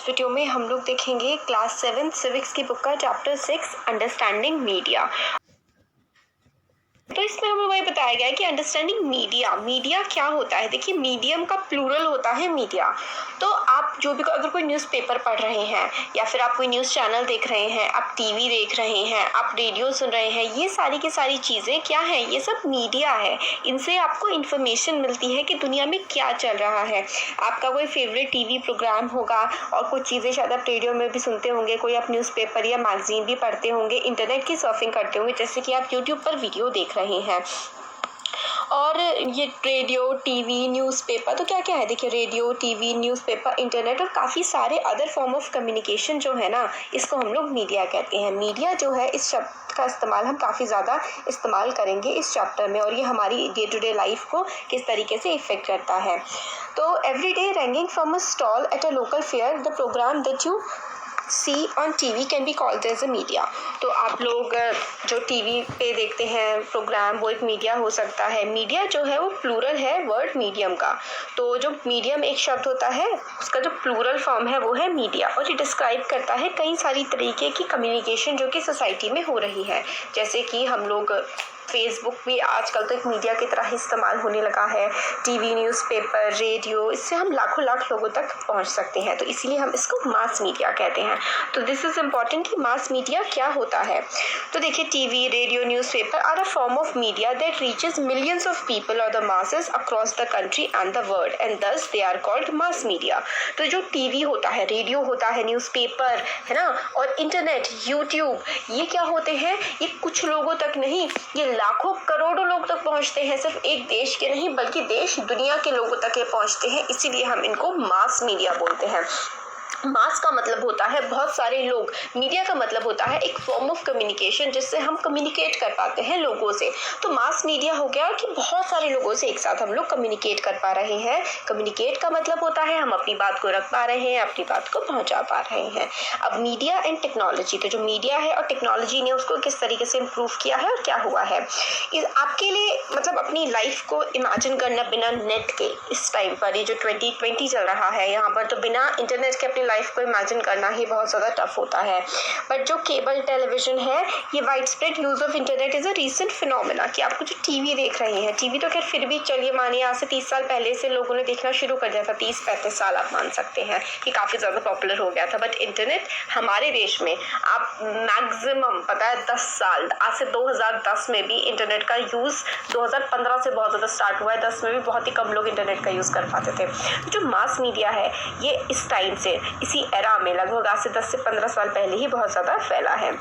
Video में हम लोग देखेंगे क्लास 7 सिविक्स की बुक का चैप्टर 6 अंडरस्टैंडिंग मीडिया। तो इसमें हमें वही बताया गया है कि अंडरस्टैंडिंग मीडिया क्या होता है। देखिए, मीडियम का प्लूरल होता है मीडिया। तो आप जो भी अगर कोई न्यूज़पेपर पढ़ रहे हैं या फिर आप कोई न्यूज़ चैनल देख रहे हैं, आप टीवी देख रहे हैं, आप रेडियो सुन रहे हैं, ये सारी की सारी चीज़ें क्या हैं, ये सब मीडिया है। इनसे आपको इन्फॉर्मेशन मिलती है कि दुनिया में क्या चल रहा है। आपका कोई फेवरेट टीवी प्रोग्राम होगा और कुछ चीज़ें शायद आप रेडियो में भी सुनते होंगे, कोई आप न्यूज़पेपर या मैगजीन भी पढ़ते होंगे, इंटरनेट की सर्फिंग करते होंगे, जैसे कि आप यूट्यूब पर वीडियो देख रहे हैं। और ये रेडियो, टीवी, न्यूज़पेपर तो क्या-क्या है। देखिए, रेडियो, टीवी, न्यूज़पेपर, इंटरनेट और काफ़ी सारे अदर फॉर्म ऑफ कम्युनिकेशन जो है ना, इसको हम लोग मीडिया कहते हैं। मीडिया जो है, इस शब्द का इस्तेमाल हम काफ़ी ज़्यादा इस्तेमाल करेंगे इस चैप्टर में, और ये हमारी डे टू डे लाइफ को किस तरीके से इफ़ेक्ट करता है। तो everyday ranking from a stall at a local fair, the programme that you see on TV can be called as a media. तो आप लोग जो टीवी पे देखते हैं प्रोग्राम, वो एक मीडिया हो सकता है। मीडिया जो है वो प्लूरल है वर्ड मीडियम का। तो जो मीडियम एक शब्द होता है, उसका जो प्लूरल फॉर्म है वो है मीडिया, और ये डिस्क्राइब करता है कई सारी तरीके की कम्युनिकेशन जो कि सोसाइटी में हो रही है। जैसे कि हम लोग फेसबुक भी आजकल तो एक मीडिया की तरह ही इस्तेमाल होने लगा है। टीवी, न्यूज़पेपर, रेडियो, इससे हम लाखों लाख लोगों तक पहुंच सकते हैं। तो इसीलिए हम इसको मास मीडिया कहते हैं। तो दिस इज़ इम्पॉर्टेंट कि मास मीडिया क्या होता है। तो देखिए, TV, radio, newspaper are a form of media that reaches millions of people और the masses across the country and the world, and thus they are called mass media. तो जो TV होता है, रेडियो होता है, न्यूज़पेपर है ना, और इंटरनेट, यूट्यूब, ये क्या होते हैं, ये कुछ लोगों तक नहीं, ये लाखों करोड़ों लोग तक पहुंचते हैं। सिर्फ एक देश के नहीं बल्कि देश दुनिया के लोगों तक ये पहुंचते हैं, इसीलिए हम इनको मास मीडिया बोलते हैं। मास का मतलब होता है बहुत सारे लोग, मीडिया का मतलब होता है एक फॉर्म ऑफ कम्युनिकेशन जिससे हम कम्युनिकेट कर पाते हैं लोगों से। तो मास मीडिया हो गया कि बहुत सारे लोगों से एक साथ हम लोग कम्युनिकेट कर पा रहे हैं। कम्युनिकेट का मतलब होता है हम अपनी बात को रख पा रहे हैं, अपनी बात को पहुंचा पा रहे हैं। अब मीडिया एंड टेक्नोलॉजी, तो जो मीडिया है और टेक्नोलॉजी ने उसको किस तरीके से इम्प्रूव किया है और क्या हुआ है, आपके लिए मतलब अपनी लाइफ को इमेजिन करना बिना नेट के इस टाइम पर, ये जो 2020 चल रहा है यहाँ पर, तो बिना इंटरनेट के अपनी लाइफ को इमेजिन करना ही बहुत ज़्यादा टफ होता है। बट जो केबल टेलीविजन है, ये wide spread use of internet is a recent phenomena. कि आपको जो टीवी देख रहे हैं, टीवी तो खैर फिर भी चलिए मानिए आज से 30 साल पहले से लोगों ने देखना शुरू कर दिया था, 30-35 साल आप मान सकते हैं कि काफ़ी ज़्यादा पॉपुलर हो गया था। बट इंटरनेट हमारे देश में आप मैक्सिमम पता है 10 साल, आज से 2010 में भी इंटरनेट का यूज़ 2015 से बहुत ज़्यादा स्टार्ट हुआ है। 10 में भी बहुत ही कम लोग इंटरनेट का यूज़ कर पाते थे। जो मास मीडिया है, ये इस टाइम से, इसी एरा में, लगभग आज से 10 से 15 साल पहले ही बहुत ज़्यादा फैला है।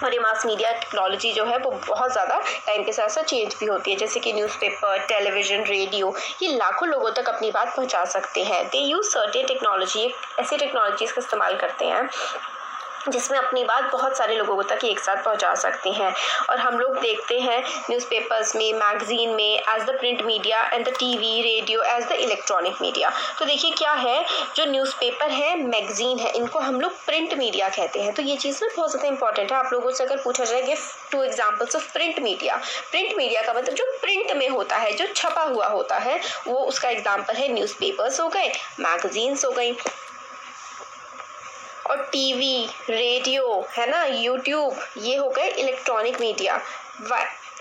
और ये मास मीडिया टेक्नोलॉजी जो है वो बहुत ज़्यादा टाइम के साथ साथ चेंज भी होती है। जैसे कि न्यूज़पेपर, टेलीविज़न, रेडियो, ये लाखों लोगों तक अपनी बात पहुंचा सकते हैं। दे यूज़ सर्टेन टेक्नोलॉजी, ऐसी टेक्नोलॉजीज़ का इस्तेमाल करते हैं जिसमें अपनी बात बहुत सारे लोगों तक एक साथ पहुंचा सकते हैं। और हम लोग देखते हैं न्यूज़पेपर्स में, मैगजीन में as the print media and the TV, radio as the electronic media. तो देखिए क्या है, जो न्यूज़पेपर है, मैगजीन है, इनको हम लोग प्रिंट मीडिया कहते हैं। तो ये चीज़ ना बहुत ज़्यादा इंपॉर्टेंट है। आप लोगों से अगर पूछा जाए give 2 examples of print media, print media का मतलब जो प्रिंट में होता है, जो छपा हुआ होता है, वो उसका एग्जाम्पल है न्यूज़पेपर्स हो गए, मैगजीन्स हो गई, और टीवी, रेडियो है ना, यूट्यूब, ये हो गए electronic media.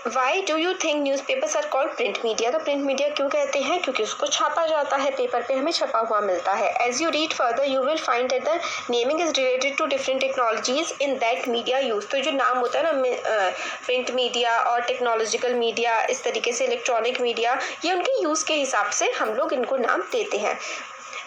Why do you think news papers are called print media? तो प्रिंट मीडिया क्यों कहते हैं? क्योंकि उसको छापा जाता है, पेपर पे हमें छपा हुआ मिलता है। As you read further you will find that the naming is related to different technologies in that media use. तो जो नाम होता है ना, प्रिंट मीडिया और टेक्नोलॉजिकल मीडिया, इस तरीके से इलेक्ट्रॉनिक मीडिया, ये उनके यूज़ के हिसाब से हम लोग इनको नाम देते हैं।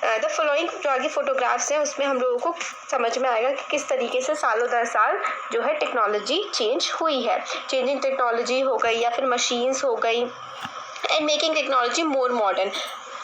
द फॉलोइंग जो आगे फोटोग्राफ्स हैं उसमें हम लोगों को समझ में आएगा कि किस तरीके से सालों दर साल जो है टेक्नोलॉजी चेंज हुई है। चेंजिंग टेक्नोलॉजी हो गई या फिर मशीन्स हो गई, and making technology more modern.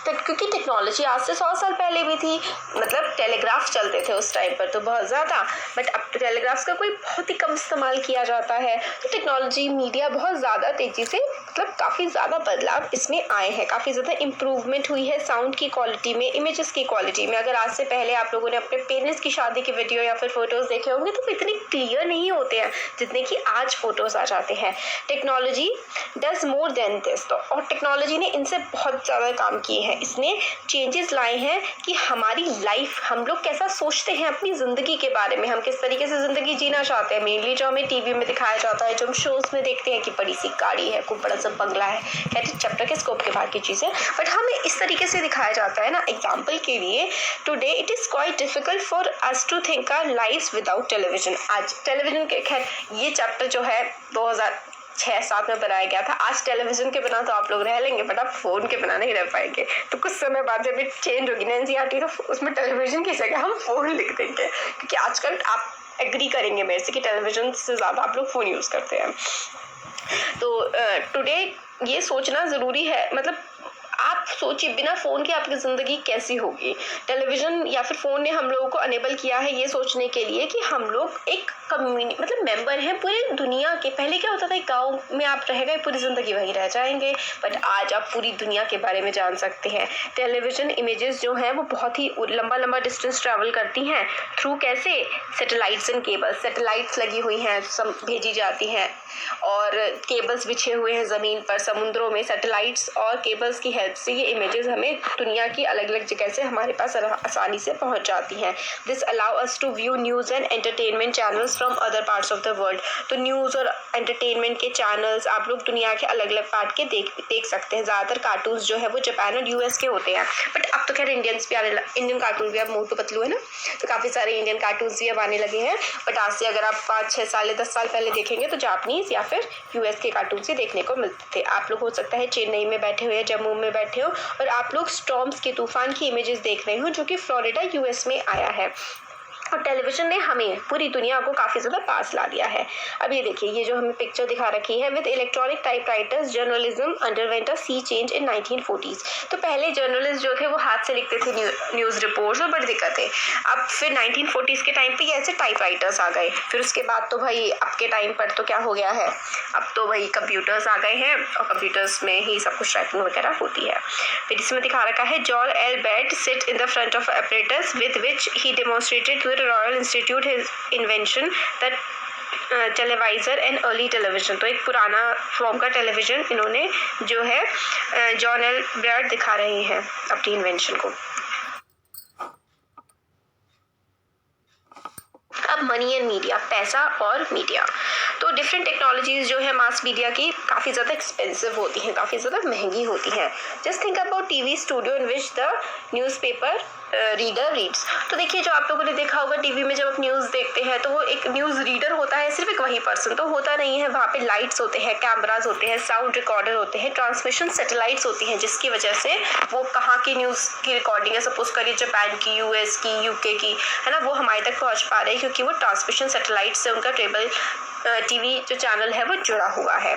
तो क्योंकि टेक्नोलॉजी आज से 100 साल पहले भी थी, मतलब टेलीग्राफ चलते थे उस टाइम पर तो बहुत ज़्यादा, बट अब टेलीग्राफ्स का कोई बहुत ही कम इस्तेमाल किया जाता है। तो टेक्नोलॉजी, मीडिया बहुत ज़्यादा तेज़ी से मतलब काफ़ी ज़्यादा बदलाव इसमें आए हैं, काफ़ी ज़्यादा इम्प्रूवमेंट हुई है साउंड की क्वालिटी में, इमेजेस की क्वालिटी में। अगर आज से पहले आप लोगों ने अपने पेरेंट्स की शादी की वीडियो या फिर फोटोज़ देखे होंगे तो इतने क्लियर नहीं होते हैं जितने कि आज फोटोज़ आ जाते हैं। Technology does more than this, तो और टेक्नोलॉजी ने इनसे बहुत ज़्यादा काम किए हैं। इसने चेंजेस लाए हैं कि हमारी लाइफ, हम लोग कैसा सोचते हैं अपनी ज़िंदगी के बारे में, हम किस तरीके से ज़िंदगी जीना चाहते हैं। मेनली जो हमें टीवी में दिखाया जाता है, जो हम शोज़ में देखते हैं कि बड़ी सी गाड़ी है, खूब बड़ा सा बंगला है, कहते चैप्टर के स्कोप के बाहर की चीज़ें, बट हमें इस तरीके से दिखाया जाता है ना। एग्जाम्पल के लिए today it is quite difficult for us to think our life without television. आज टेलीविजन के, खैर ये चैप्टर जो है 2006-7 में बनाया गया था। आज टेलीविजन के बिना तो आप लोग रह लेंगे, बट आप फोन के बिना नहीं रह पाएंगे। तो कुछ समय बाद जब ये चेंज होगी ना एनसीईआरटी, तो उसमें टेलीविजन की जगह हम फोन लिख देंगे, क्योंकि आजकल आप एग्री करेंगे मेरे से कि टेलीविजन से ज़्यादा आप लोग फ़ोन यूज़ करते हैं। तो टुडे ये सोचना ज़रूरी है, मतलब आप सोचिए बिना फ़ोन के आपकी ज़िंदगी कैसी होगी। टेलीविज़न या फिर फ़ोन ने हम लोगों को अनेबल किया है ये सोचने के लिए कि हम लोग एक कम्युनिटी, मतलब मेंबर हैं पूरी दुनिया के। पहले क्या होता था, गांव में आप रह गए पूरी ज़िंदगी वहीं रह जाएंगे, बट आज आप पूरी दुनिया के बारे में जान सकते हैं। टेलीविज़न इमेजेस जो हैं वो बहुत ही लंबा लंबा डिस्टेंस ट्रैवल करती हैं थ्रू कैसे, सैटेलाइट्स एंड केबल्स। सैटेलाइट्स लगी हुई हैं, भेजी जाती हैं, और केबल्स बिछे हुए हैं ज़मीन पर, समुद्रों में। सैटेलाइट्स और केबल्स की हेल्प से ये इमेजेस हमें दुनिया की अलग अलग जगह से हमारे पास आसानी से पहुंच जाती हैं। This allow us to view news and entertainment channels from other parts of the world. तो न्यूज़ और एंटरटेनमेंट के चैनल्स आप लोग दुनिया के अलग अलग पार्ट के देख सकते हैं। ज़्यादातर कार्टून्स जो है वो जापान और यूएस के होते हैं, बट अब तो खैर इंडियंस भी इंडियन कार्टून भी, अब मोटू पतलू है ना, तो काफ़ी सारे इंडियन कार्टून्स भी अब आने लगे हैं। बट आज से अगर आप 5-6 साल या 10 साल पहले देखेंगे तो जापानीज़ या फिर यूएस के कार्टून से देखने को मिलते थे। आप लोग हो सकता है चेन्नई में बैठे हो या जम्मू में बैठे हो और आप लोग स्टॉर्म्स के, तूफान की इमेजेस देख रहे हो जो कि फ्लोरिडा यूएस में आया है। और टेलीविजन ने हमें पूरी दुनिया को काफ़ी ज़्यादा पास ला दिया है। अब ये देखिए, ये जो हमें पिक्चर दिखा रखी है, with electronic typewriters journalism underwent a sea change in 1940s। तो पहले जर्नलिस्ट जो थे वो हाथ से लिखते थे न्यूज़ रिपोर्ट्स, और बड़ी दिक्कतें। अब फिर 1940s के टाइम पे ऐसे टाइपराइटर्स आ गए। फिर उसके बाद तो भाई अब के टाइम पर तो क्या हो गया है, अब तो भाई कंप्यूटर्स आ गए हैं और कंप्यूटर्स में ही सब कुछ टाइपिंग वगैरह होती है। फिर इसमें दिखा रखा है, John L Baird sit in the front of apparatus with which he demonstrated to the Royal Institute his invention that televisor and early television. तो एक पुराना फॉर्म का टेलीविज़न इन्होंने जो है जॉन एल बेट दिखा रहे हैं अपनी इन्वेंशन को। अब मनी एंड मीडिया, पैसा और मीडिया। तो डिफरेंट टेक्नोलॉजीज़ जो है मास मीडिया की काफ़ी ज़्यादा एक्सपेंसिव होती हैं, काफ़ी ज़्यादा महंगी होती हैं। Just think about TV studio in which the newspaper reader reads. तो देखिए, जो आप लोगों ने देखा होगा टीवी में जब आप न्यूज़ देखते हैं तो वो एक न्यूज़ रीडर होता है, सिर्फ एक वही पर्सन तो होता नहीं है। वहाँ पे लाइट्स होते हैं, कैमराज होते हैं, साउंड रिकॉर्डर होते हैं, ट्रांसमिशन सैटेलाइट्स होती हैं, जिसकी वजह से वो कहाँ की न्यूज़ की रिकॉर्डिंग है, सपोज करिए जापान की, यूएस की, यूके की, है ना, वो हमारे तक पहुँच पा रहे हैं क्योंकि वो ट्रांसमिशन सैटेलाइट से उनका केबल टीवी जो चैनल है वो जुड़ा हुआ है।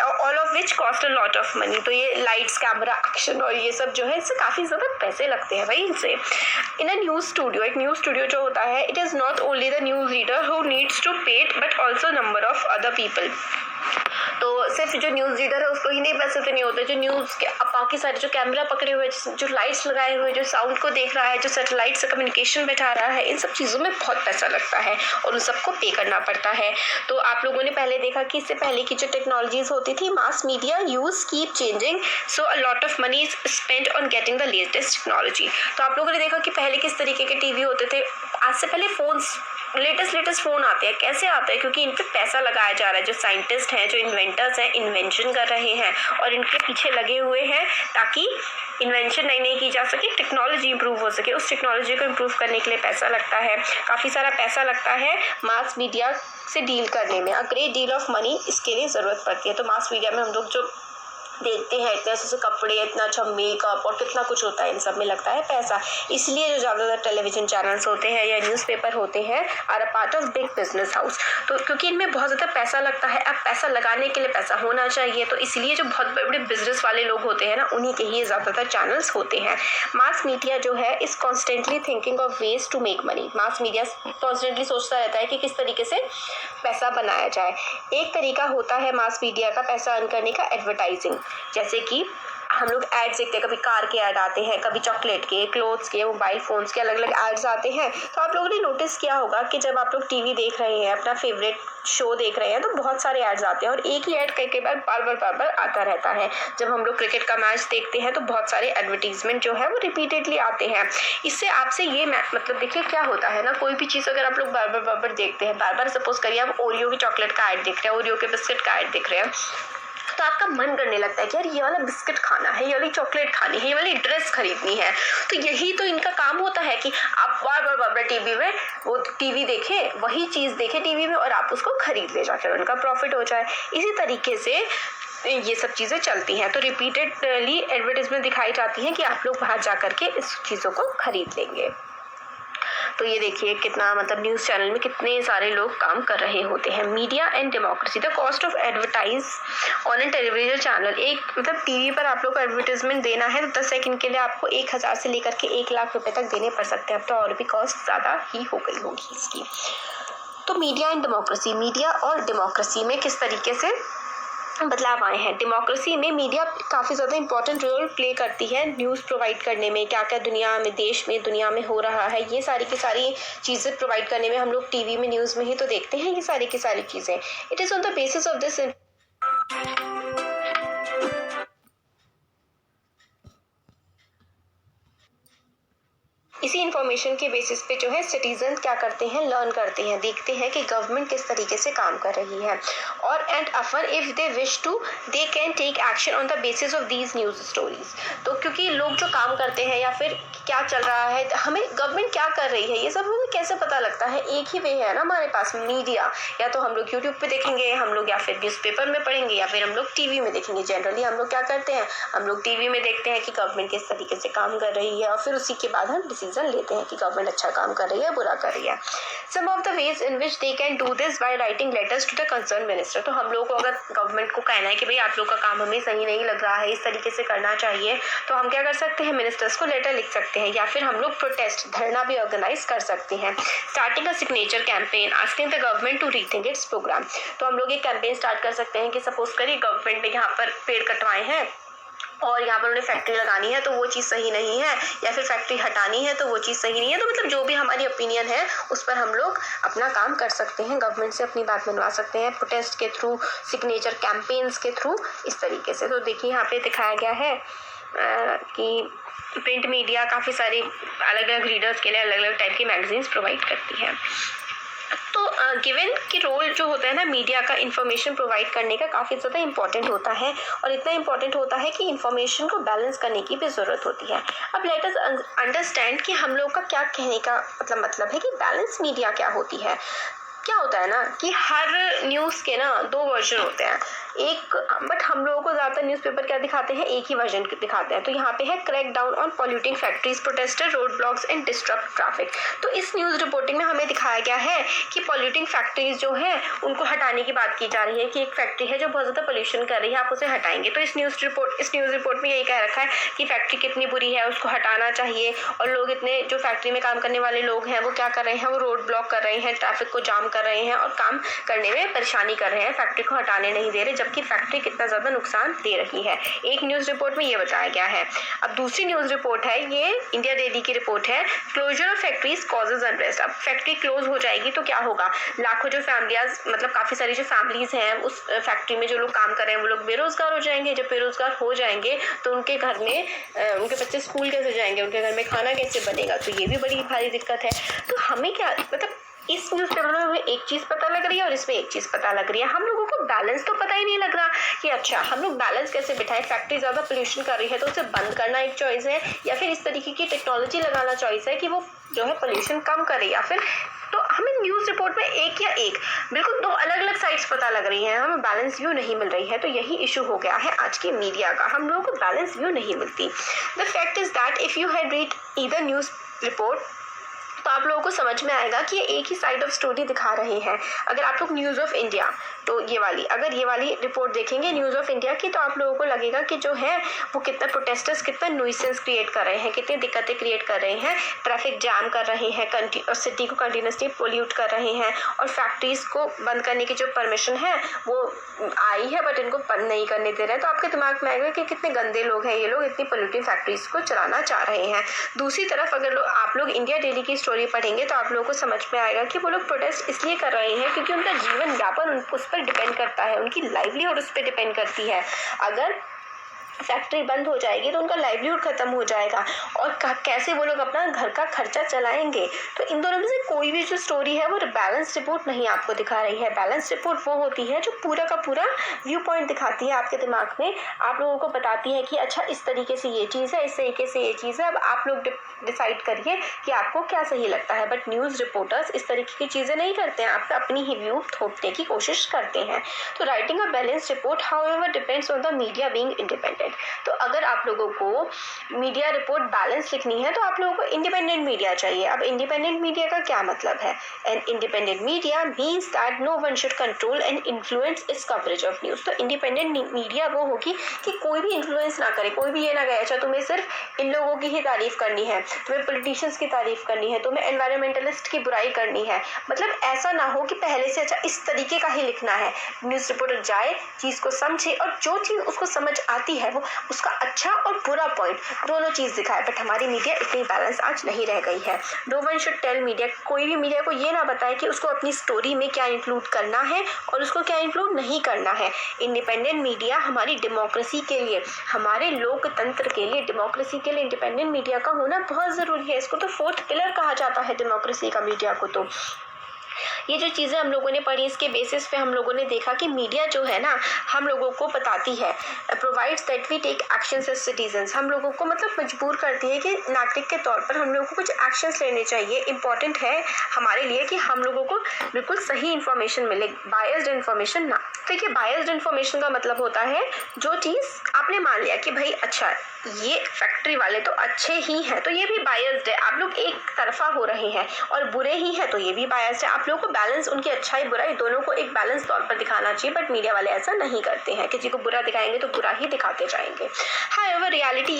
All of which cost a lot of money. तो ये लाइट्स, कैमरा, एक्शन और ये सब जो है इससे काफ़ी ज़्यादा पैसे लगते हैं भाई इनसे। इन अ न्यूज़ स्टूडियो, एक न्यूज़ स्टूडियो जो होता है, it is not only the news reader who needs to pay it but also number of other people. तो सिर्फ जो न्यूज़ रीडर है उसको ही नहीं पैसे तो नहीं होते, जो न्यूज़ के बाकी सारे जो कैमरा पकड़े हुए, जो लाइट्स लगाए हुए, जो साउंड को देख रहा है, जो सैटेलाइट से कम्युनिकेशन बैठा रहा है, इन सब चीज़ों में बहुत पैसा लगता है और उन सबको पे करना पड़ता है। तो आप लोगों ने पहले देखा कि इससे पहले की जो टेक्नोलॉजीज़ होती थी, mass media use keep changing, so a lot of money is spent on getting the latest technology. तो आप लोगों ने देखा कि पहले किस तरीके के टीवी होते थे। आज से पहले फोन्स, लेटेस्ट फ़ोन आते हैं। कैसे आते हैं? क्योंकि इन पे पैसा लगाया जा रहा है। जो साइंटिस्ट हैं, जो इन्वेंटर्स हैं, इन्वेंशन कर रहे हैं और इनके पीछे लगे हुए हैं ताकि इन्वेंशन नई की जा सके, टेक्नोलॉजी इंप्रूव हो सके। उस टेक्नोलॉजी को इंप्रूव करने के लिए पैसा लगता है, काफ़ी सारा पैसा लगता है मास मीडिया से डील करने में। A great deal of money इसके लिए ज़रूरत पड़ती है। तो मास मीडिया में हम लोग जो देखते हैं इतने ऐसे कपड़े, इतना अच्छा मेकअप और कितना कुछ होता है, इन सब में लगता है पैसा। इसलिए जो ज़्यादातर टेलीविजन चैनल्स होते हैं या न्यूज़पेपर होते हैं are a part of big business house. तो क्योंकि इनमें बहुत ज़्यादा पैसा लगता है, अब पैसा लगाने के लिए पैसा होना चाहिए, तो इसलिए जो बहुत बड़े बड़े बिजनेस वाले लोग होते हैं ना, उन्हीं के ही ज़्यादातर चैनल्स होते हैं। मास मीडिया जो है is constantly thinking of ways to make money. Mass media constantly सोचता रहता है कि किस तरीके से पैसा बनाया जाए। एक तरीका होता है मास मीडिया का पैसा अर्न करने का, एडवर्टाइजिंग। जैसे कि हम लोग एड्स देखते हैं, कभी कार के ऐड आते हैं, कभी चॉकलेट के, क्लोथ्स के, मोबाइल फोन्स के अलग अलग एड्स आते हैं। तो आप लोगों ने नोटिस किया होगा कि जब आप लोग टीवी देख रहे हैं, अपना फेवरेट शो देख रहे हैं, तो बहुत सारे एड्स आते हैं और एक ही एड कई बार बार बार आता रहता है। जब हम लोग क्रिकेट का मैच देखते हैं तो बहुत सारे एडवर्टीजमेंट जो है वो रिपीटेडली आते हैं। इससे आपसे ये मतलब देखिए क्या होता है ना, कोई भी चीज़ अगर आप लोग बार बार देखते हैं, बार बार सपोज करिए आप ओरियो की चॉकलेट का ऐड देख रहे हैं, ओरियो के बिस्किट का ऐड देख रहे हैं, तो आपका मन करने लगता है कि यार ये वाला बिस्किट खाना है, ये वाली चॉकलेट खानी है, ये वाली ड्रेस खरीदनी है। तो यही तो इनका काम होता है कि आप बार बार टीवी में वो टीवी देखें, वही चीज़ देखें टीवी में और आप उसको खरीद ले जाकर उनका प्रॉफिट हो जाए। इसी तरीके से ये सब चीज़ें चलती हैं। तो रिपीटेडली एडवर्टीजमेंट दिखाई जाती हैं कि आप लोग बाहर जा करके इस चीज़ों को खरीद लेंगे। तो ये देखिए कितना मतलब न्यूज़ चैनल में कितने सारे लोग काम कर रहे होते हैं। Media and democracy, the cost of advertise on an television channel. एक मतलब टीवी पर आप लोग को एडवर्टाइजमेंट देना है तो 10 सेकंड के लिए आपको 1000 से लेकर के 1 लाख रुपए तक देने पड़ सकते हैं। अब तो और भी कॉस्ट ज़्यादा ही हो गई होगी इसकी। तो मीडिया एंड डेमोक्रेसी, मीडिया और डेमोक्रेसी में किस तरीके से बदलाव आए हैं। डेमोक्रेसी में मीडिया काफ़ी ज़्यादा इंपॉर्टेंट रोल प्ले करती है न्यूज़ प्रोवाइड करने में, क्या क्या दुनिया में, देश में, दुनिया में हो रहा है, ये सारी की सारी चीज़ें प्रोवाइड करने में। हम लोग टीवी में, न्यूज़ में ही तो देखते हैं ये सारी की सारी चीज़ें। It is on the basis of this इसी इन्फॉर्मेशन के बेसिस पे जो है सिटीजन क्या करते हैं, लर्न करते हैं, देखते हैं कि गवर्नमेंट किस तरीके से काम कर रही है। और and after if they wish to they can take action on the basis of these news stories. तो क्योंकि लोग जो काम करते हैं या फिर क्या चल रहा है, हमें गवर्नमेंट क्या कर रही है, ये सब हमें कैसे पता लगता है। एक ही वे है ना हमारे पास, मीडिया। या तो हम लोग यूट्यूब पे देखेंगे, हम लोग या फिर न्यूज़पेपर में पढ़ेंगे, या फिर हम लोग टीवी में देखेंगे। जनरली हम लोग क्या करते हैं, हम लोग टीवी में देखते हैं कि गवर्नमेंट किस तरीके से काम कर रही है और फिर उसी के बाद हम डिसीजन लेते हैं कि गवर्नमेंट अच्छा काम कर रही है, बुरा कर रही है। Some of the ways in which they can do this by writing letters to the concern minister. तो हम लोग को अगर गवर्नमेंट को कहना है कि भाई आप लोग का काम हमें सही नहीं लग रहा है, इस तरीके से करना चाहिए, तो हम क्या कर सकते हैं, मिनिस्टर्स को लेटर लिख सकते हैं, या फिर हम लोग प्रोटेस्ट, धरना भी ऑर्गेनाइज कर सकते हैं। Starting a signature campaign asking the government to rethink its programme. तो हम लोग एक कैंपेन स्टार्ट कर सकते हैं कि सपोज करिए गवर्नमेंट ने यहाँ पर पेड़ कटवाए हैं और यहाँ पर उन्हें फैक्ट्री लगानी है तो वो चीज़ सही नहीं है, या फिर फैक्ट्री हटानी है तो वो चीज़ सही नहीं है। तो मतलब जो भी हमारी ओपिनियन है उस पर हम लोग अपना काम कर सकते हैं, गवर्नमेंट से अपनी बात मनवा सकते हैं प्रोटेस्ट के थ्रू, सिग्नेचर कैंपेन्स के थ्रू, इस तरीके से। तो देखिए यहाँ पे दिखाया गया है कि प्रिंट मीडिया काफ़ी सारी अलग अलग रीडर्स के लिए अलग अलग टाइप की मैगजीन्स प्रोवाइड करती है। तो गिवन कि रोल जो होता है ना मीडिया का इन्फॉर्मेशन प्रोवाइड करने का काफ़ी ज़्यादा इंपॉर्टेंट होता है, और इतना इंपॉर्टेंट होता है कि इन्फॉर्मेशन को बैलेंस करने की भी ज़रूरत होती है। अब लेट अस अंडरस्टैंड कि हम लोग का क्या कहने का मतलब है कि बैलेंस मीडिया क्या होती है। क्या होता है ना कि हर न्यूज़ के ना 2 वर्जन होते हैं, एक बट हम लोगों को ज़्यादातर न्यूज़पेपर क्या दिखाते हैं, एक ही वर्जन दिखाते हैं। तो यहाँ पे है crack down on polluting factories, protester, road blocks and disturb traffic. तो इस न्यूज़ रिपोर्टिंग में हमें दिखाया गया है कि पॉल्यूटिंग फैक्ट्रीज जो है उनको हटाने की बात की जा रही है कि एक फैक्ट्री है जो बहुत ज़्यादा पोल्यूशन कर रही है, आप उसे हटाएंगे। तो इस न्यूज़ रिपोर्ट में यही कह रखा है कि फैक्ट्री कितनी बुरी है, उसको हटाना चाहिए। और लोग इतने जो फैक्ट्री में काम करने वाले लोग हैं वो क्या कर रहे हैं, वो रोड ब्लॉक कर रहे हैं, ट्रैफिक को जाम कर रहे हैं और काम करने में परेशानी कर रहे हैं, फैक्ट्री को हटाने नहीं दे रहे, जबकि फैक्ट्री कितना ज़्यादा नुकसान दे रही है। एक न्यूज़ रिपोर्ट में ये बताया गया है। अब दूसरी न्यूज़ रिपोर्ट है, ये इंडिया डेली की रिपोर्ट है, closure of factories causes unrest. अब फैक्ट्री क्लोज हो जाएगी तो क्या होगा, लाखों जो फैमिलीज मतलब काफ़ी सारी जो फैमिलीज हैं उस फैक्ट्री में जो लोग काम कर रहे हैं वो लोग बेरोजगार हो जाएंगे। जब बेरोजगार हो जाएंगे तो उनके घर में उनके बच्चे स्कूल कैसे जाएंगे, उनके घर में खाना कैसे बनेगा, तो ये भी बड़ी भारी दिक्कत है। तो हमें क्या मतलब इस न्यूज़पेपर में हमें एक चीज़ पता लग रही है और इसमें एक चीज़ पता लग रही है, हम लोगों को बैलेंस तो पता ही नहीं लग रहा कि अच्छा हम लोग बैलेंस कैसे बिठाएं। फैक्ट्री ज़्यादा पोल्यूशन कर रही है तो उसे बंद करना एक चॉइस है, या फिर इस तरीके की टेक्नोलॉजी लगाना चॉइस है कि वो जो है पोल्यूशन कम करे, या फिर तो हमें न्यूज़ रिपोर्ट में बिल्कुल दो अलग अलग साइड्स पता लग रही हैं, हमें बैलेंस व्यू नहीं मिल रही है। तो यही इशू हो गया है आज की मीडिया का, हम लोगों को बैलेंस व्यू नहीं मिलती। The fact is that if you had read either news report तो आप लोगों को समझ में आएगा कि ये एक ही साइड ऑफ स्टोरी दिखा रहे हैं। अगर आप लोग न्यूज़ ऑफ इंडिया तो ये वाली रिपोर्ट देखेंगे न्यूज़ ऑफ इंडिया की, तो आप लोगों को लगेगा कि जो है वो कितना प्रोटेस्टर्स कितना न्यूइसेंस क्रिएट कर रहे हैं, कितनी दिक्कतें क्रिएट कर रहे हैं, ट्रैफिक जैम कर रहे हैं, और सिटी को कंटिन्यूसली पोल्यूट कर रहे हैं, और फैक्ट्रीज को बंद करने की जो परमिशन है वो आई है बट इनको बंद नहीं करने दे रहे हैं। तो आपके दिमाग में आएगा कि कितने गंदे लोग हैं ये लोग, इतनी पोल्यूटिंग फैक्ट्रीज को चलाना चाह रहे हैं। दूसरी तरफ अगर आप लोग इंडिया डेली की स्टोरी पढ़ेंगे तो आप लोगों को समझ में आएगा कि वो लोग प्रोटेस्ट इसलिए कर रहे हैं क्योंकि उनका जीवन यापन उस पर डिपेंड करता है, उनकी लाइवलीहुड उस पर डिपेंड करती है। अगर फैक्ट्री बंद हो जाएगी तो उनका लाइवलीहुड खत्म हो जाएगा, और कैसे वो लोग अपना घर का खर्चा चलाएंगे। तो इन दोनों में से कोई भी जो स्टोरी है वो बैलेंस रिपोर्ट नहीं आपको दिखा रही है। बैलेंस रिपोर्ट वो होती है जो पूरा का पूरा व्यू पॉइंट दिखाती है आपके दिमाग में, आप लोगों को बताती है कि अच्छा इस तरीके से ये चीज़ है, इस तरीके से ये चीज़ है, अब आप लोग डिसाइड करिए कि आपको क्या सही लगता है। बट न्यूज़ रिपोर्टर्स इस तरीके की चीज़ें नहीं करते हैं, आप अपनी ही व्यू थोपने की कोशिश करते हैं। तो writing a balance report however depends on the media being independent. तो अगर आप लोगों को मीडिया रिपोर्ट बैलेंस लिखनी है तो आप लोगों को इंडिपेंडेंट मीडिया चाहिए। अब इंडिपेंडेंट मीडिया का क्या मतलब है? And independent media means that no one should control and influence its coverage of news. तो इंडिपेंडेंट मीडिया वो होगी कि कोई भी इन्फ्लुएंस ना करे, कोई भी ये ना कहे अच्छा तुम्हें सिर्फ इन लोगों की ही तारीफ करनी है, तुम्हें पॉलिटिशियंस की तारीफ करनी है, तुम्हें एनवायरमेंटलिस्ट की बुराई करनी है। मतलब ऐसा ना हो कि पहले से अच्छा इस तरीके का ही लिखना है। न्यूज़ रिपोर्टर जाए, चीज़ को समझे, और जो चीज़ उसको समझ आती है वो उसका अच्छा और बुरा पॉइंट दोनों चीज़ दिखाए। बट हमारी मीडिया इतनी बैलेंस आज नहीं रह गई है। No one should tell media, कोई भी मीडिया को ये ना बताए कि उसको अपनी स्टोरी में क्या इंक्लूड करना है और उसको क्या इंक्लूड नहीं करना है। इंडिपेंडेंट मीडिया हमारी डेमोक्रेसी के लिए, हमारे लोकतंत्र के लिए, डेमोक्रेसी के लिए इंडिपेंडेंट मीडिया का होना बहुत ज़रूरी है। इसको तो फोर्थ पिलर कहा जाता है डेमोक्रेसी का, मीडिया को। तो ये जो चीज़ें हम लोगों ने पढ़ी इसके बेसिस पे हम लोगों ने देखा कि मीडिया जो है ना हम लोगों को बताती है, provides that we take actions as citizens, हम लोगों को मतलब मजबूर करती है कि नागरिक के तौर पर हम लोगों को कुछ एक्शंस लेने चाहिए। इंपॉर्टेंट है हमारे लिए कि हम लोगों को बिल्कुल सही इन्फॉर्मेशन मिले, बायस्ड इन्फॉर्मेशन ना। देखिए बायस्ड इन्फॉर्मेशन का मतलब होता है जो चीज़ आपने मान लिया कि भाई अच्छा ये फैक्ट्री वाले तो अच्छे ही हैं तो ये भी बायस्ड है, आप लोग एक तरफा हो रहे हैं, और बुरे ही हैं तो ये भी बायस्ड है। आप लोगों को बैलेंस, उनकी अच्छाई बुराई दोनों को एक बैलेंस तौर पर दिखाना चाहिए। बट मीडिया वाले ऐसा नहीं करते हैं, किसी को बुरा दिखाएंगे तो बुरा ही दिखाते जाएंगे। हाउएवर रियलिटी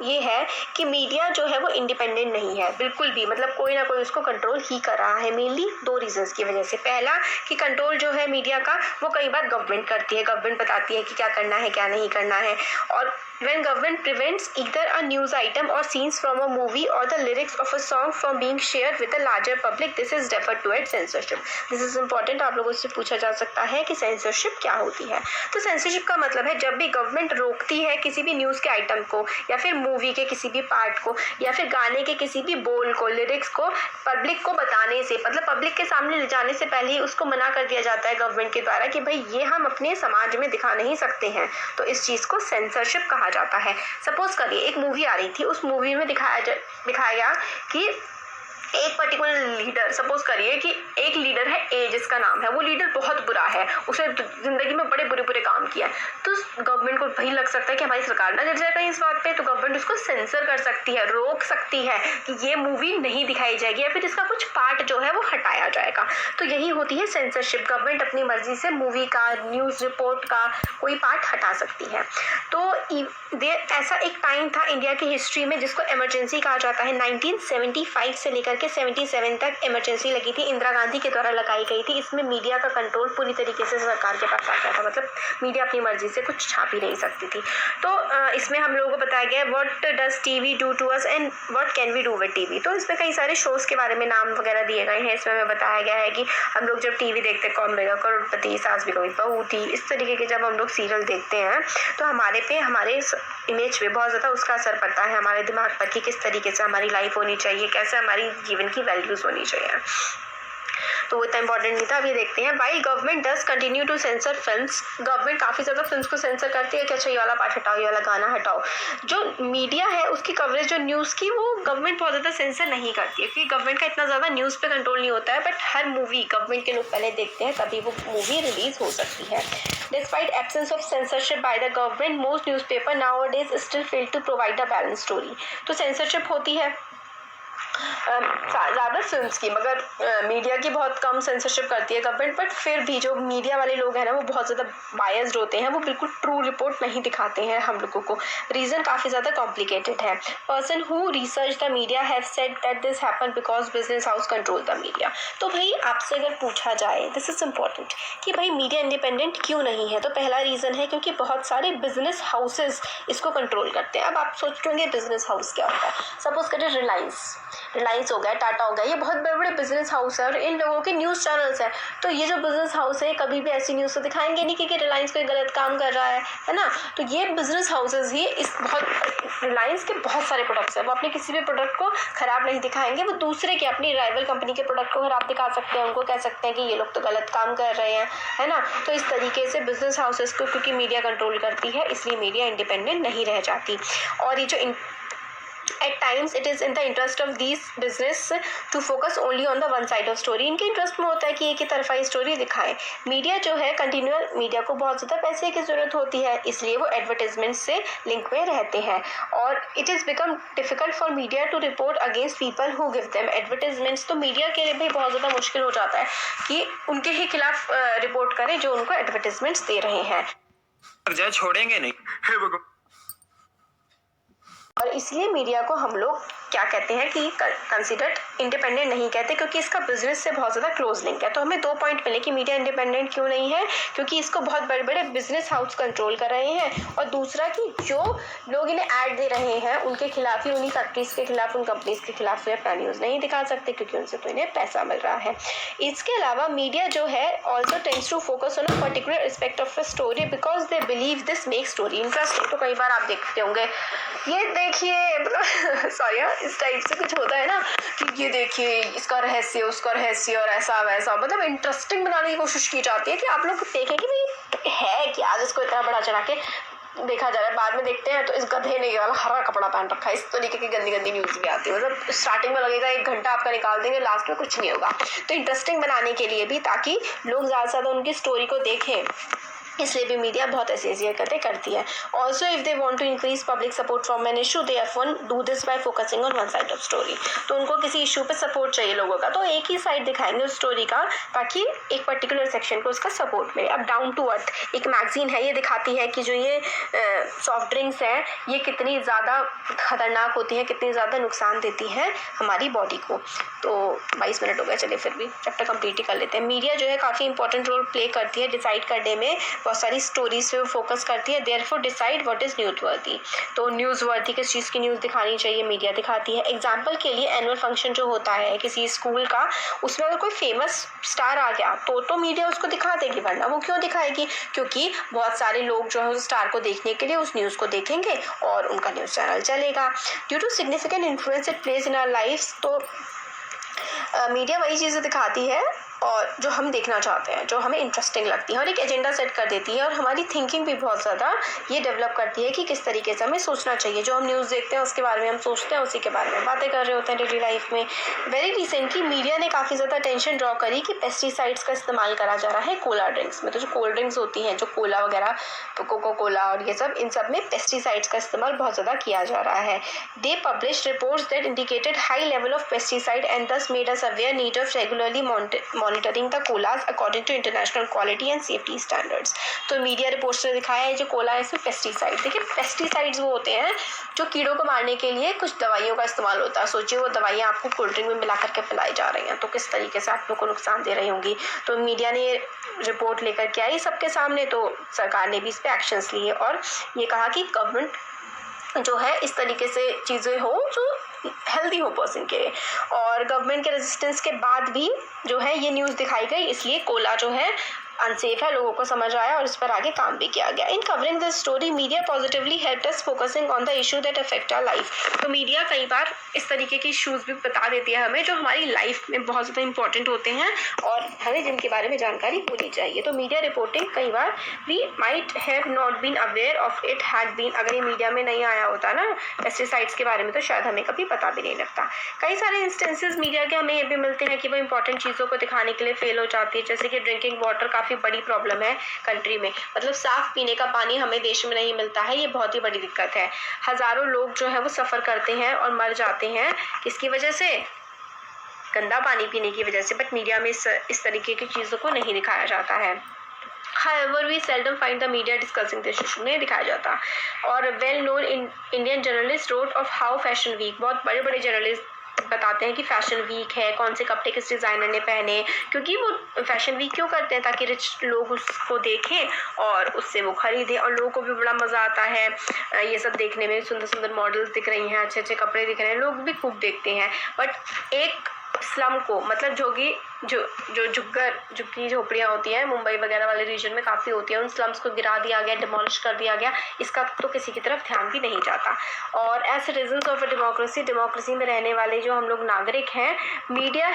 ये है कि मीडिया जो है वो इंडिपेंडेंट नहीं है बिल्कुल भी, मतलब कोई ना कोई उसको कंट्रोल ही कर रहा है। मेनली दो रीजंस की वजह से। पहला कि कंट्रोल जो है मीडिया का वो कई बार गवर्नमेंट करती है, गवर्नमेंट बताती है कि क्या करना है क्या नहीं करना है। और when government prevents either a news item or scenes from a movie or the lyrics of a song from being shared with a larger public, this is referred to as censorship. This is important। आप लोगों से पूछा जा सकता है कि censorship क्या होती है। तो सेंसरशिप का मतलब है जब भी गवर्नमेंट रोकती है किसी भी न्यूज़ के आइटम को, या फिर मूवी के किसी भी पार्ट को, या फिर गाने के किसी भी बोल को, लिरिक्स को पब्लिक को बताने से, मतलब पब्लिक के सामने ले जाने से पहले ही उसको मना कर दिया जाता है गवर्नमेंट के द्वारा कि भाई ये हम अपने समाज में दिखा नहीं सकते हैं। तो इस चीज़ को सेंसरशिप कहा जाता है। सपोज करिए एक मूवी आ रही थी, उस मूवी में दिखाया गया कि एक पर्टिकुलर लीडर, सपोज करिए कि एक लीडर है ए जिसका नाम है, वो लीडर बहुत बुरा है, उसने जिंदगी में बड़े बुरे काम किया है। तो गवर्नमेंट को भाई लग सकता है कि हमारी सरकार ना गिर जाए कहीं इस बात पे, तो गवर्नमेंट उसको सेंसर कर सकती है, रोक सकती है कि ये मूवी नहीं दिखाई जाएगी, या फिर इसका कुछ पार्ट जो है वो हटाया जाएगा। तो यही होती है सेंसरशिप। गवर्नमेंट अपनी मर्जी से मूवी का, न्यूज़ रिपोर्ट का कोई पार्ट हटा सकती है। तो ऐसा एक टाइम था इंडिया की हिस्ट्री में जिसको इमरजेंसी कहा जाता है। 1975 से लेकर के 77 तक इमरजेंसी लगी थी, इंदिरा गांधी के द्वारा लगाई गई थी। इसमें मीडिया का कंट्रोल पूरी तरीके से सरकार के पास आ गया था, मतलब मीडिया अपनी मर्जी से कुछ छाप ही नहीं सकती थी। तो इसमें हम लोगों को बताया गया what does TV do to us and what can we do with TV. तो इसमें कई सारे शोज़ के बारे में नाम वगैरह दिए गए हैं। इसमें हमें बताया गया है कि हम लोग जब टीवी देखते हैं, कौन बनेगा करोड़पति, सास भी कभी बहू थी, इस तरीके के जब हम लोग सीरियल देखते हैं तो हमारे इमेज पे बहुत ज़्यादा उसका असर पड़ता है, हमारे दिमाग पर कि किस तरीके से हमारी लाइफ होनी चाहिए, कैसे हमारी जीवन की वैल्यूज़ होनी चाहिए। तो वो इतना इंपॉर्टेंट नहीं था। अभी देखते हैं why government does continue to sensor films. Government काफ़ी ज़्यादा फिल्म्स को सेंसर करती है कि अच्छा ये वाला पार्ट हटाओ, ये वाला गाना हटाओ। जो मीडिया है उसकी कवरेज जो न्यूज़ की वो गवर्नमेंट बहुत ज़्यादा सेंसर नहीं करती है, क्योंकि गवर्नमेंट का इतना ज़्यादा न्यूज़ पे कंट्रोल नहीं होता है। बट हर मूवी गवर्नमेंट के लोग पहले देखते हैं तभी वो मूवी रिलीज हो सकती है। Despite absence of censorship by the government, most newspaper nowadays still fail to provide a balance story. तो सेंसरशिप होती है ज़्यादा फिल्म्स की, मगर मीडिया की बहुत कम सेंसरशिप करती है गवर्नमेंट। बट फिर भी जो मीडिया वाले लोग हैं ना वो बहुत ज़्यादा बायस्ड होते हैं, वो बिल्कुल ट्रू रिपोर्ट नहीं दिखाते हैं हम लोगों को। रीज़न काफ़ी ज़्यादा कॉम्प्लिकेटेड है। Person who research the media have said that this happen because business house control the media. तो भाई आपसे अगर पूछा जाए, दिस इज इम्पॉर्टेंट, कि भाई मीडिया इंडिपेंडेंट क्यों नहीं है, तो पहला रीज़न है क्योंकि बहुत सारे बिजनेस हाउसेज इसको कंट्रोल करते हैं। अब आप सोचते होंगे बिजनेस हाउस क्या होता है। सपोज करें रिलायंस हो गया, टाटा हो गया, ये बहुत बड़े बड़े बिजनेस हाउस है और इन लोगों के न्यूज़ चैनल्स हैं। तो ये जो बिजनेस हाउस है कभी भी ऐसी न्यूज़ तो दिखाएंगे नहीं कि रिलायंस कोई गलत काम कर रहा है ना। तो ये बिजनेस हाउसेज ही इस रिलायंस के बहुत सारे प्रोडक्ट्स हैं, वो अपने किसी भी प्रोडक्ट को खराब नहीं दिखाएंगे, वो दूसरे के अपनी राइवल कंपनी के प्रोडक्ट को खराब दिखा सकते हैं, उनको कह सकते हैं कि ये लोग तो गलत काम कर रहे हैं, है ना। तो इस तरीके से बिजनेस हाउसेज को क्योंकि मीडिया कंट्रोल करती है इसलिए मीडिया इंडिपेंडेंट नहीं रह जाती। और ये जो at times it is in the interest of these business to focus only on the one side of story। इनके इंटरेस्ट में होता है कि एक ही तरफा ही स्टोरी दिखाएं। मीडिया जो है कंटिन्यूअल, मीडिया को बहुत ज़्यादा पैसे की ज़रूरत होती है, इसलिए वो एडवर्टाइजमेंट से लिंक में रहते हैं। और it is become difficult for media to report against people who give them advertisements. तो मीडिया के लिए भी बहुत ज़्यादा मुश्किल हो जाता है कि उनके ही खिलाफ रिपोर्ट करें जो उनको एडवर्टाइजमेंट्स दे रहे हैं। छोड़ेंगे नहीं। और इसलिए मीडिया को हम लोग क्या कहते हैं कि कंसिडर्ड इंडिपेंडेंट नहीं कहते, क्योंकि इसका बिजनेस से बहुत ज़्यादा क्लोज लिंक है। तो हमें 2 पॉइंट मिले कि मीडिया इंडिपेंडेंट क्यों नहीं है, क्योंकि इसको बहुत बड़े बड़े बिजनेस हाउस कंट्रोल कर रहे हैं, और दूसरा कि जो लोग इन्हें ऐड दे रहे हैं उनके खिलाफ ही, उन्हीं फैक्ट्रीज के खिलाफ, उन कंपनीज के खिलाफ तो अपना न्यूज़ नहीं दिखा सकते क्योंकि उनसे तो इन्हें पैसा मिल रहा है। इसके अलावा मीडिया जो है also tends to focus on a particular aspect of a story because they believe this make story interesting. तो कई बार आप देखते होंगे, ये देखिए सॉरी इस टाइप से कुछ होता है ना कि ये देखिए इसका रहस्य, उसका रहस्य, और ऐसा वैसा, मतलब इंटरेस्टिंग बनाने की कोशिश की जाती है कि आप लोग देखें कि भाई है क्या जिसको इतना बड़ा चढ़ा के देखा जा रहा है। बाद में देखते हैं तो इस गधे ने वाला हरा कपड़ा पहन रखा है, इस तरीके की गंदी गंदी न्यूज़ भी आती है। मतलब स्टार्टिंग में लगेगा 1 घंटा आपका निकाल देंगे, लास्ट में कुछ नहीं होगा। तो इंटरेस्टिंग बनाने के लिए भी, ताकि लोग ज़्यादा से ज़्यादा उनकी स्टोरी को देखें, इसलिए भी मीडिया बहुत ऐसी हरकतें करती है। Also if they want to increase public support from an issue they often do this by focusing on one side of story. तो उनको किसी इशू पे सपोर्ट चाहिए लोगों का, तो एक ही साइड दिखाएंगे उस स्टोरी का, ताकि एक पर्टिकुलर सेक्शन को उसका सपोर्ट मिले। अब डाउन टू अर्थ एक मैगजीन है, ये दिखाती है कि जो ये सॉफ्ट ड्रिंक्स हैं ये कितनी ज़्यादा खतरनाक होती हैं, कितनी ज़्यादा नुकसान देती हैं हमारी बॉडी को। तो 22 मिनट हो गए, चलिए फिर भी चैप्टर कंप्लीट ही कर लेते हैं। मीडिया जो है काफ़ी इंपॉर्टेंट रोल प्ले करती है डिसाइड करने में, बहुत सारी स्टोरीज पे फोकस करती है। Therefore decide what is newsworthy. तो न्यूज़वर्दी किस चीज़ की न्यूज़ दिखानी चाहिए, मीडिया दिखाती है। एग्जाम्पल के लिए एनुअल फंक्शन जो होता है किसी स्कूल का, उसमें अगर कोई फेमस स्टार आ गया तो मीडिया उसको दिखा देगी, वरना वो क्यों दिखाएगी, क्योंकि बहुत सारे लोग जो है उस स्टार को देखने के लिए उस न्यूज़ को देखेंगे और उनका न्यूज़ चैनल चलेगा। Due to significant influence it plays in our lifes. तो मीडिया वही चीज़ें दिखाती है और जो हम देखना चाहते हैं, जो हमें इंटरेस्टिंग लगती है, और एक एजेंडा सेट कर देती है, और हमारी थिंकिंग भी बहुत ज़्यादा ये डेवलप करती है कि किस तरीके से हमें सोचना चाहिए। जो हम न्यूज़ देखते हैं उसके बारे में हम सोचते हैं, उसी के बारे में बातें कर रहे होते हैं डेली लाइफ में। वेरी रिसेंटली मीडिया ने काफ़ी ज़्यादा अटेंशन ड्रॉ करी कि पेस्टिसाइड्स का इस्तेमाल करा जा रहा है कोला ड्रिंक्स में। तो जो कोल्ड ड्रिंक्स होती हैं, जो कोला वगैरह, कोको कोला और ये सब, इन सब में पेस्टिसाइड्स का इस्तेमाल बहुत ज़्यादा किया जा रहा है। They publish reports that indicated high level of pesticide and thus made us aware need of regularly monitoring the cola according to international quality and safety standards. तो मीडिया रिपोर्ट्स ने दिखाया है जो कोला है इसमें पेस्टिसाइड, देखिए pesticides वो होते हैं जो कीड़ों को मारने के लिए कुछ दवाइयों का इस्तेमाल होता है। सोचिए वो दवाइयाँ आपको कोल्ड ड्रिंक में मिला करके पिलाई जा रही हैं, तो किस तरीके से आप लोग को नुकसान दे रही होंगी। तो मीडिया ने रिपोर्ट लेकर के आई सबके सामने, तो सरकार ने भी इस पर एक्शंस लिए और ये कहा कि गवर्नमेंट जो है इस तरीके से चीज़ें हो जो हेल्दी हो पर्सन के। और गवर्नमेंट के रेजिस्टेंस के बाद भी जो है ये न्यूज़ दिखाई गई, इसलिए कोला जो है अनसेफ है, लोगों को समझ आया और इस पर आगे काम भी किया गया। In covering this story media positively helped us focusing on the issue that affect our life. तो मीडिया कई बार इस तरीके के इश्यूज भी बता देती है हमें जो हमारी लाइफ में बहुत ज़्यादा इंपॉर्टेंट होते हैं और हमें जिनके बारे में जानकारी होनी चाहिए। तो मीडिया रिपोर्टिंग कई बार we might have not been aware of it had been, अगर ये मीडिया में नहीं आया होता ना पेस्टिसाइड्स के बारे में तो शायद हमें कभी पता भी नहीं लगता। कई सारे इंस्टेंसेस मीडिया के हमें ये भी मिलते हैं कि वो इंपॉर्टेंट चीज़ों को दिखाने के लिए फेल हो जाती है, जैसे कि ड्रिंकिंग वाटर काफ़ी बड़ी प्रॉब्लम है कंट्री में, मतलब साफ पीने का पानी हमें देश में नहीं मिलता है, ये बहुत ही बड़ी दिक्कत है। हज़ारों लोग जो है वो सफ़र करते हैं और मर जाते हैं, किसकी वजह से? गंदा पानी पीने की वजह से। बट मीडिया में इस तरीके की चीज़ों को नहीं दिखाया जाता है। However, we seldom find the media discussing this issue, नहीं दिखाया जाता। और well known Indian journalist wrote of how fashion week, बहुत बड़े बड़े जर्नलिस्ट बताते हैं कि फैशन वीक है, कौन से कपड़े किस डिज़ाइनर ने पहने, क्योंकि वो फैशन वीक क्यों करते हैं? ताकि रिच लोग उसको देखें और उससे वो खरीदें, और लोगों को भी बड़ा मज़ा आता है ये सब देखने में। सुंदर सुंदर मॉडल्स दिख रही हैं, अच्छे अच्छे कपड़े दिख रहे हैं, लोग भी खूब देखते हैं। बट एक स्लम को, मतलब जो झुग्गी झोपड़ियाँ होती हैं मुंबई वगैरह वाले रीजन में काफ़ी होती है, उन स्लम्स को गिरा दिया गया, डिमोलिश कर दिया गया, इसका तो किसी की तरफ ध्यान भी नहीं जाता। और as citizens of a democracy में रहने वाले जो हम लोग नागरिक हैं, media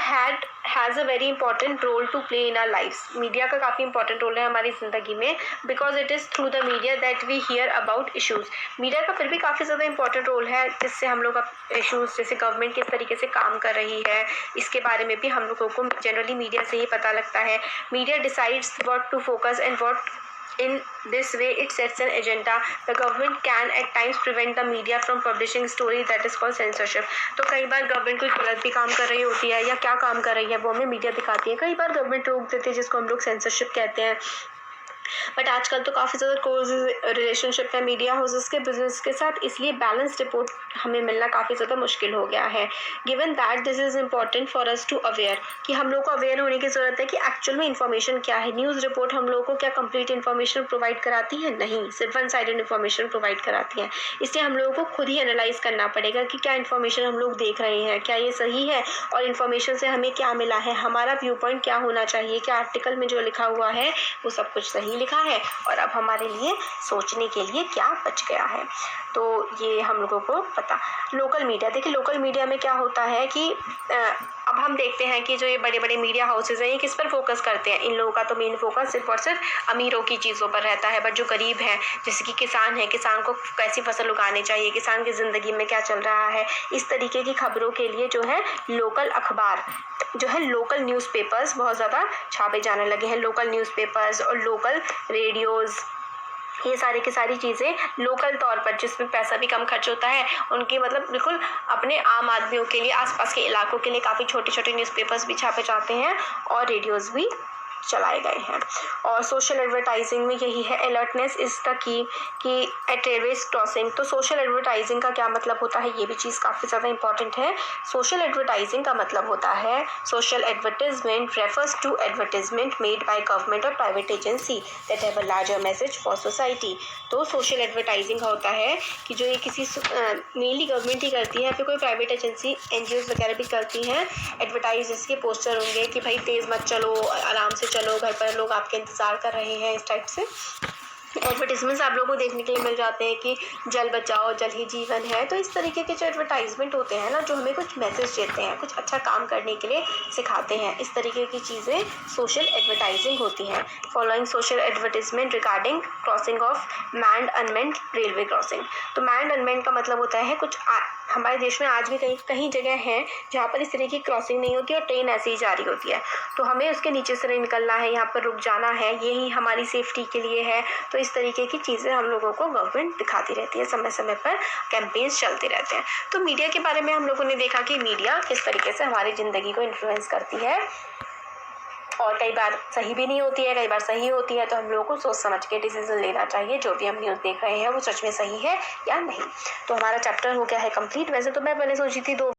has a very important role to play in our lifes. Media का काफ़ी इंपॉर्टेंट रोल है हमारी ज़िंदगी में, because it is through the media that we hear about issues. Media का फिर भी काफ़ी ज़्यादा इंपॉर्टेंट रोल है, जिससे हम लोग इशूज़, जैसे गवर्नमेंट किस तरीके से काम कर रही है, इसके बारे में भी हम लोगों को जनरली मीडिया से ही पता लगता है। Media decides what to focus and what in this way it sets an agenda. The government can at times prevent the media from publishing story that is called censorship. तो कई बार government कोई गलत भी काम कर रही होती है या क्या काम कर रही है वो हमें मीडिया दिखाती है। कई बार गवर्नमेंट रोक देती है, जिसको हम लोग सेंसरशिप कहते हैं। बट आजकल तो काफ़ी ज़्यादा क्लोज रिलेशनशिप है मीडिया हाउसेस के बिजनेस के साथ, इसलिए बैलेंस रिपोर्ट हमें मिलना काफ़ी ज़्यादा मुश्किल हो गया है। Given that this is important for us to aware, कि हम लोग को अवेयर होने की ज़रूरत है कि एक्चुअल में इन्फॉर्मेशन क्या है। न्यूज़ रिपोर्ट हम लोग को क्या कंप्लीट इन्फॉर्मेशन प्रोवाइड कराती है? नहीं, सिर्फ वन साइडेड इन्फॉर्मेशन प्रोवाइड कराती है। इसलिए हम लोगों को खुद ही एनालाइज करना पड़ेगा कि क्या इन्फॉर्मेशन हम लोग देख रहे हैं, क्या ये सही है, और इन्फॉर्मेशन से हमें क्या मिला है, हमारा व्यू पॉइंट क्या होना चाहिए, क्या आर्टिकल में जो लिखा हुआ है वो सब कुछ सही लिखा है, और अब हमारे लिए सोचने के लिए क्या बच गया है। तो ये हम लोगों को पता। लोकल मीडिया, देखिए लोकल मीडिया में क्या होता है कि अब हम देखते हैं कि जो ये बड़े बड़े मीडिया हाउसेज हैं ये किस पर फोकस करते हैं। इन लोगों का तो मेन फोकस सिर्फ और सिर्फ अमीरों की चीज़ों पर रहता है, बट जो गरीब हैं, जैसे कि किसान है, किसान को कैसी फसल उगानी चाहिए, किसान की ज़िंदगी में क्या चल रहा है, इस तरीके की खबरों के लिए जो है लोकल अखबार, जो है लोकल न्यूज़पेपर्स बहुत ज़्यादा छापे जाने लगे हैं। लोकल न्यूज़पेपर्स और लोकल रेडियोज़, ये सारी की सारी चीज़ें लोकल तौर पर, जिसमें पैसा भी कम खर्च होता है, उनकी मतलब बिल्कुल अपने आम आदमियों के लिए, आसपास के इलाकों के लिए काफ़ी छोटे छोटे न्यूज़पेपर्स भी छापे जाते हैं और रेडियोज़ भी चलाए गए हैं। और सोशल एडवर्टाइजिंग में यही है, अलर्टनेस इज़ द की कि एट रेलवेज क्रॉसिंग। तो सोशल एडवर्टाइजिंग का क्या मतलब होता है, ये भी चीज़ काफ़ी ज़्यादा इंपॉर्टेंट है। सोशल एडवर्टाइजिंग का मतलब होता है, social advertisement refers to advertisement made by government और private agency that have a larger message for society. तो सोशल एडवर्टाइजिंग का होता है कि जो ये किसी मेनली गवर्नमेंट ही करती है, फिर कोई प्राइवेट एजेंसी NGOs वगैरह भी करती हैं। एडवर्टाइज, इसके पोस्टर होंगे कि भाई तेज़ मत चलो, आराम से चलो, घर पर लोग आपके इंतज़ार कर रहे हैं, इस टाइप से एडवर्टीजमेंट्स आप लोगों को देखने के लिए मिल जाते हैं कि जल बचाओ जल ही जीवन है। तो इस तरीके के जो एडवर्टाइजमेंट होते हैं ना, जो हमें कुछ मैसेज देते हैं, कुछ अच्छा काम करने के लिए सिखाते हैं, इस तरीके की चीज़ें सोशल एडवर्टाइजिंग होती हैं। Following social advertisement regarding crossing of manned unmanned railway crossing. तो मैन्ड अनमेंड का मतलब होता है कुछ हमारे देश में आज भी कहीं जगह हैं जहाँ पर इस तरह की क्रॉसिंग नहीं होती और ट्रेन ऐसे ही जा रही होती है, तो हमें उसके नीचे से नहीं निकलना है, यहाँ पर रुक जाना है, यही हमारी सेफ्टी के लिए है। तो इस तरीके की चीज़ें हम लोगों को गवर्नमेंट दिखाती रहती है, समय समय पर कैंपेन्स चलते रहते हैं। तो मीडिया के बारे में हम लोगों ने देखा कि मीडिया किस तरीके से हमारी ज़िंदगी को इन्फ्लुएंस करती है, और कई बार सही भी नहीं होती है, कई बार सही होती है। तो हम लोगों को सोच समझ के डिसीजन लेना चाहिए, जो भी हम न्यूज़ देख रहे हैं वो सच में सही है या नहीं। तो हमारा चैप्टर हो गया है कंप्लीट। वैसे तो मैं पहले सोची थी 2